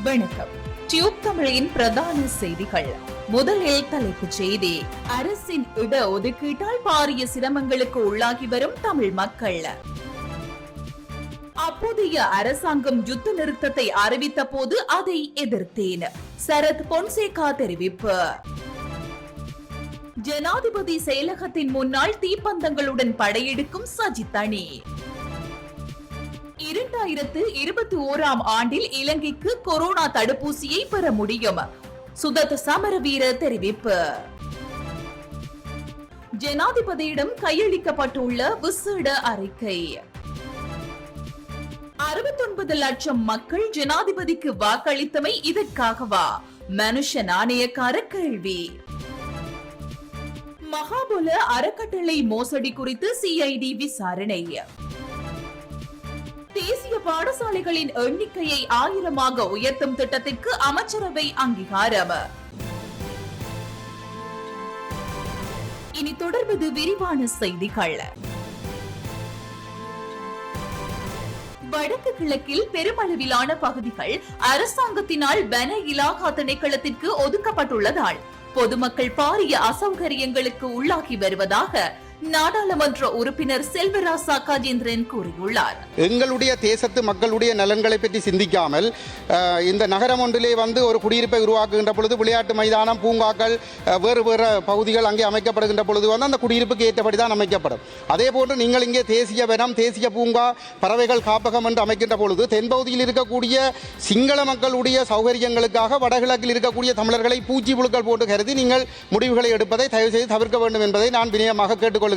வணக்கம். டியூப் தமிழின் பிரதான செய்திகள். முதலில் தலைப்புச் செய்தி. அரசின் இட ஒதுக்கீட்டால் பாரிய சிரமங்களுக்கு உள்ளாகி வரும் தமிழ் மக்கள். அப்போதைய அரசாங்கம் யுத்த நிறுத்தத்தை அறிவித்த போது அதை எதிர்த்தேன். சரத் பொன்சேகா தெரிவிப்பு. ஜனாதிபதி செயலகத்தின் முன்னால் தீப்பந்தங்களுடன் படையெடுக்கும் சஜித் அணி. 2021 ஆண்டில் இலங்கைக்கு கொரோனா தடுப்பூசியை பெற முடியும். சுதத் சமரவீர தெரிவிப்பு. ஜனாதிபதியிடம் கையளிக்கப்பட்டுள்ள விசேட அறிக்கை. 69 லட்சம் மக்கள் ஜனாதிபதிக்கு வாக்களித்தமை இதற்காகவா? மனுஷ நாணயக்கார கேள்வி. மகாபல அறக்கட்டளை மோசடி குறித்து சிஐடி விசாரணை. தேசிய பாடசாலைகளின் எண்ணிக்கையை 1000 உயர்த்தும் திட்டத்திற்கு அமைச்சரவை அங்கீகாரம். இனி தொடர்வது விரிவான செய்திகள். வடக்கு கிழக்கில் பெருமளவிலான பகுதிகள் அரசாங்கத்தினால் வன இலாகா திணைக்களத்திற்கு ஒதுக்கப்பட்டுள்ளதால் பொதுமக்கள் பாரிய அசௌகரியங்களுக்கு உள்ளாகி வருவதாக நாடாளுமன்ற உறுப்பினர் செல்வராசா கஜேந்திரன் கூறியுள்ளார். எங்களுடைய தேசத்து மக்களுடைய நலன்களை பற்றி சிந்திக்காமல் இந்த நகரம் ஒன்றிலே ஒரு குடியிருப்பை உருவாக்குகின்ற பொழுது விளையாட்டு மைதானம், பூங்காக்கள், வேறு வேறு பகுதிகள் அங்கே அமைக்கப்படுகின்ற பொழுது அந்த குடியிருப்புக்கு ஏற்றபடி தான் அமைக்கப்படும். அதே போன்று நீங்கள் இங்கே தேசிய வனம், தேசிய பூங்கா, பறவைகள் காப்பகம் என்று அமைக்கின்ற பொழுது தென்பகுதியில் இருக்கக்கூடிய சிங்கள மக்களுடைய சௌகரியங்களுக்காக வடகிழக்கில் இருக்கக்கூடிய தமிழர்களை பூச்சி புழுக்கள் போட்டு கருதி நீங்கள் முடிவுகளை எடுப்பதை தயவு செய்து தவிர்க்க வேண்டும் என்பதை நான் வினயமாக கேட்டுக்கொள்கிறேன்.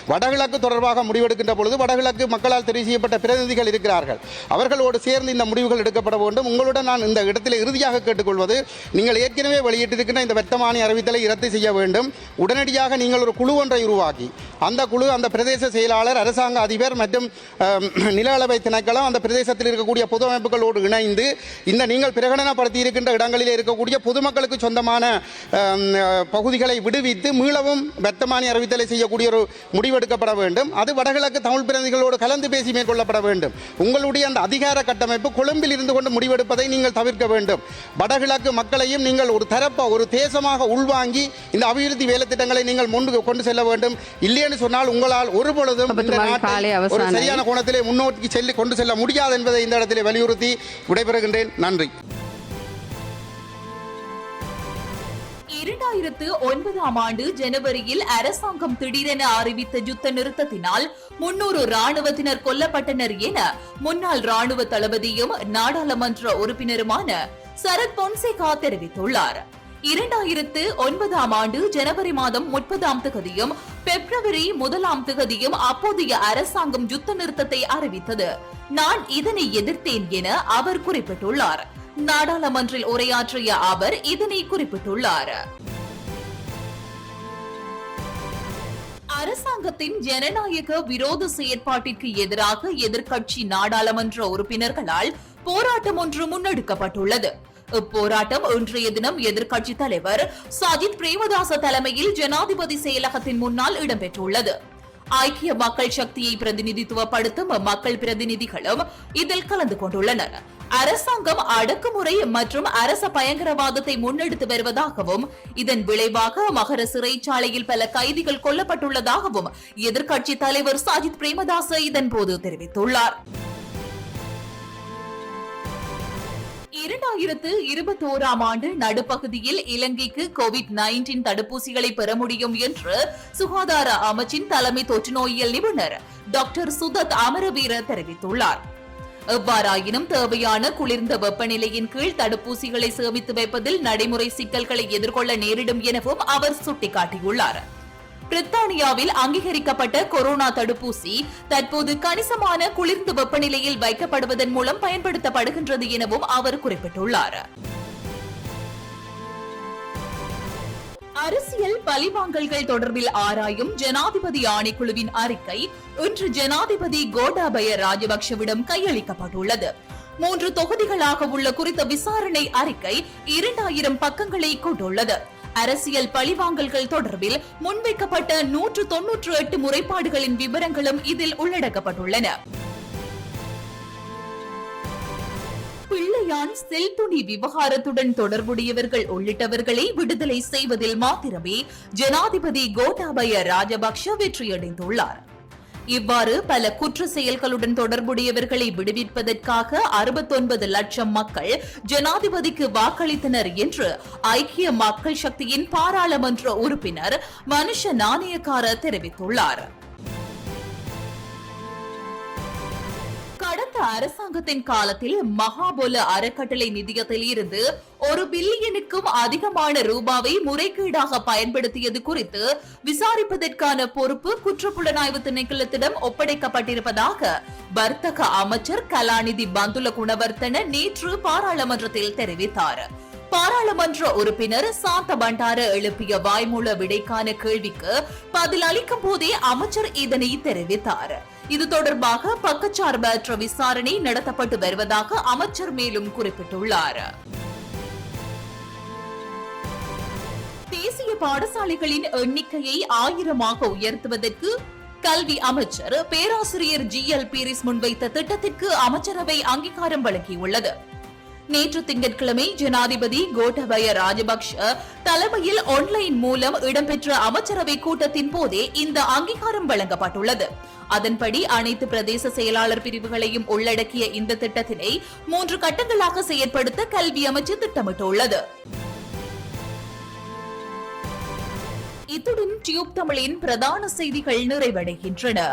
வடகிழக்கு தொடர்பாக முடிவெடுக்கின்ற பொழுது வடகிழக்கு மக்களால் தெரிவு செய்யப்பட்ட பிரதிநிதிகள் இருக்கிறார்கள். அவர்களோடு சேர்ந்து இந்த முடிவுகள் எடுக்கப்பட வேண்டும். உங்களுடன் நான் இந்த இடத்தில் இறுதியாக கேட்டுக்கொள்வது, நீங்கள் ஏற்கனவே வெளியிட்டிருக்கின்ற இந்த வர்த்தமானி அறிவித்தலை ரத்து செய்ய வேண்டும். உடனடியாக நீங்கள் ஒரு குழு ஒன்றை உருவாக்கி அந்த குழு, அந்த பிரதேச செயலாளர், அரசாங்க அதிபர் மற்றும் நில அளவை திணைக்களம், அந்த பிரதேசத்தில் இருக்கக்கூடிய பொது அமைப்புகளோடு இணைந்து இந்த நீங்கள் பிரகடனப்படுத்தி இருக்கின்ற இடங்களில் இருக்கக்கூடிய பொதுமக்களுக்கு சொந்தமான பகுதிகளை விடுவித்து மீளவும் வர்த்தமானி அறிவித்தலை செய்யக்கூடிய ஒரு முடிவெடுக்கப்பட வேண்டும். அது வடகிழக்கு தமிழ் பிரதிநிதிகளோடு கலந்து பேசி மேற்கொள்ளப்பட வேண்டும். உங்களுடைய அந்த அதிகார கட்டமைப்பு கொழும்பில் இருந்து கொண்டு முடிவெடுப்பதை நீங்கள் தவிர்க்க வேண்டும். வடகிழக்கு மக்களையும் நீங்கள் ஒரு ஒரு தேசமாக உள்வாங்கி இந்த அபிவிருத்தி வேலை திட்டங்களை நீங்கள் முன்பு கொண்டு செல்ல வேண்டும். இல்லையென்று சொன்னால் உங்களால் ஒருபொழுதும் ஒரு சரியான கோணத்திலே முன்னோக்கி கொண்டு செல்ல முடியாது என்பதை இந்த இடத்திலே வலியுறுத்தி விடைபெறுகின்றேன். நன்றி. 2009 ஆண்டு ஜனவரியில் அரசாங்கம் திடீரென அறிவித்த யுத்த நிறுத்தத்தினால் 300 ராணுவத்தினர் கொல்லப்பட்டனர் என முன்னாள் ராணுவ தளபதியும் நாடாளுமன்ற உறுப்பினருமான சரத் பொன்சேகா தெரிவித்துள்ளார். 2009 ஆண்டு ஜனவரி மாதம் 30 பிப்ரவரி 1 அப்போதைய அரசாங்கம் யுத்த நிறுத்தத்தை அறிவித்தது. நான் இதனை எதிர்த்தேன் என அவர் குறிப்பிட்டுள்ளார். நாடாளுமன்றில் உரையாற்றிய அவர் இதனை குறிப்பிட்டுள்ளார். அரசாங்கத்தின் ஜனநாயக விரோத செயற்பாட்டிற்கு எதிராக எதிர்க்கட்சி நாடாளுமன்ற உறுப்பினர்களால் போராட்டம் ஒன்று முன்னெடுக்கப்பட்டுள்ளது. இப்போராட்டம் இன்றைய தினம் எதிர்க்கட்சி தலைவர் சஜித் பிரேமதாச தலைமையில் ஜனாதிபதி செயலகத்தின் முன்னால் இடம்பெற்றுள்ளது. ஐக்கிய மக்கள் சக்தியை பிரதிநிதித்துவப்படுத்தும் மக்கள் பிரதிநிதிகளும் இதில் கலந்து கொண்டுள்ளனர். அரசாங்கம் அடக்குமுறை மற்றும் அரச பயங்கரவாதத்தை முன்னெடுத்து வருவதாகவும் இதன் விளைவாக மகர சிறைச்சாலையில் பல கைதிகள் கொல்லப்பட்டுள்ளதாகவும் எதிர்க்கட்சி தலைவர் சஜித் பிரேமதாச இதன்போது தெரிவித்துள்ளார். 2021 ஆண்டு நடுப்பகுதியில் இலங்கைக்கு கோவிட்-19 தடுப்பூசிகளை பெற முடியும் என்று சுகாதார அமைச்சின் தலைமை தொற்று நோயியல் நிபுணர் டாக்டர் சுதத் அமரவீர தெரிவித்துள்ளார். எவ்வாறாயினும் தேவையான குளிர்ந்த வெப்பநிலையின் கீழ் தடுப்பூசிகளை சேமித்து வைப்பதில் நடைமுறை சிக்கல்களை எதிர்கொள்ள நேரிடும் எனவும் அவர் சுட்டிக்காட்டியுள்ளார். பிரித்தானியாவில் அங்கீகரிக்கப்பட்ட கொரோனா தடுப்பூசி தற்போது கணிசமான குளிர்ந்த வெப்பநிலையில் வைக்கப்படுவதன் மூலம் பயன்படுத்தப்படுகின்றது எனவும் அவர் குறிப்பிட்டுள்ளார். அரசியல் பழிவாங்கல்கள் தொடர்பில் ஆராயும் ஜனாதிபதி ஆணைக்குழுவின் அறிக்கை இன்று ஜனாதிபதி கோட்டாபய ராஜபக்ஷவிடம் கையளிக்கப்பட்டுள்ளது. 3 தொகுதிகளாக உள்ள குறித்த விசாரணை அறிக்கை 2000 பக்கங்களை கொண்டுள்ளது. அரசியல் பழிவாங்கல்கள் தொடர்பில் முன்வைக்கப்பட்ட 198 முறைப்பாடுகளின் விவரங்களும் இதில் உள்ளடக்கப்பட்டுள்ளன. பிள்ளையான் செல்துணி விவகாரத்துடன் தொடர்புடையவர்கள் உள்ளிட்டவர்களை விடுதலை செய்வதில் மாத்திரமே ஜனாதிபதி கோட்டாபய ராஜபக்ஷ வெற்றியடைந்துள்ளார். இவ்வாறு பல குற்ற செயல்களுடன் தொடர்புடையவர்களை விடுவிப்பதற்காக 69 லட்சம் மக்கள் ஜனாதிபதிக்கு வாக்களித்தனர் என்று ஐக்கிய மக்கள் சக்தியின் பாராளுமன்ற உறுப்பினர் மனுஷ நாணயக்கார தெரிவித்துள்ளார். கடந்த அரசாங்கத்தின் காலத்தில் மகாபல அறக்கட்டளை நிதியத்தில் இருந்து 1 பில்லியனுக்கும் அதிகமான ரூபாவை முறைகேடாக பயன்படுத்தியது குறித்து விசாரிப்பதற்கான பொறுப்பு குற்றப்புலனாய்வு திணைக்களத்திடம் ஒப்படைக்கப்பட்டிருப்பதாக வர்த்தக அமைச்சர் கலாநிதி பந்துல குணவர்த்தன நேற்று பாராளுமன்றத்தில் தெரிவித்தார். பாராளுமன்ற உறுப்பினர் சாந்த பண்டார எழுப்பிய வாய்மூல விடைக்கான கேள்விக்கு பதில் அளிக்கும் போதே அமைச்சர் இதனை தெரிவித்தார். இது தொடர்பாக பக்கச்சார்பற்ற விசாரணை நடத்தப்பட்டு வருவதாக அமைச்சர் மேலும் குறிப்பிட்டுள்ளார். தேசிய பாடசாலைகளின் எண்ணிக்கையை 1000 உயர்த்துவதற்கு கல்வி அமைச்சர் பேராசிரியர் GL பீரிஸ் முன்வைத்த திட்டத்திற்கு அமைச்சரவை அங்கீகாரம் வழங்கியுள்ளது. நேற்று திங்கட்கிழமை ஜனாதிபதி கோட்டாபய ராஜபக்ஷ தலைமையில் ஆன்லைன் மூலம் இடம்பெற்ற அமைச்சரவை கூட்டத்தின் போதே இந்த அங்கீகாரம் வழங்கப்பட்டுள்ளது. அதன்படி அனைத்து பிரதேச செயலாளர் பிரிவுகளையும் உள்ளடக்கிய இந்த திட்டத்தினை 3 கட்டங்களாக செயற்படுத்த கல்வி அமைச்சு திட்டமிட்டுள்ளது. இத்துடன் டியூப் தமிழின் பிரதான செய்திகள் நிறைவடைகின்றன.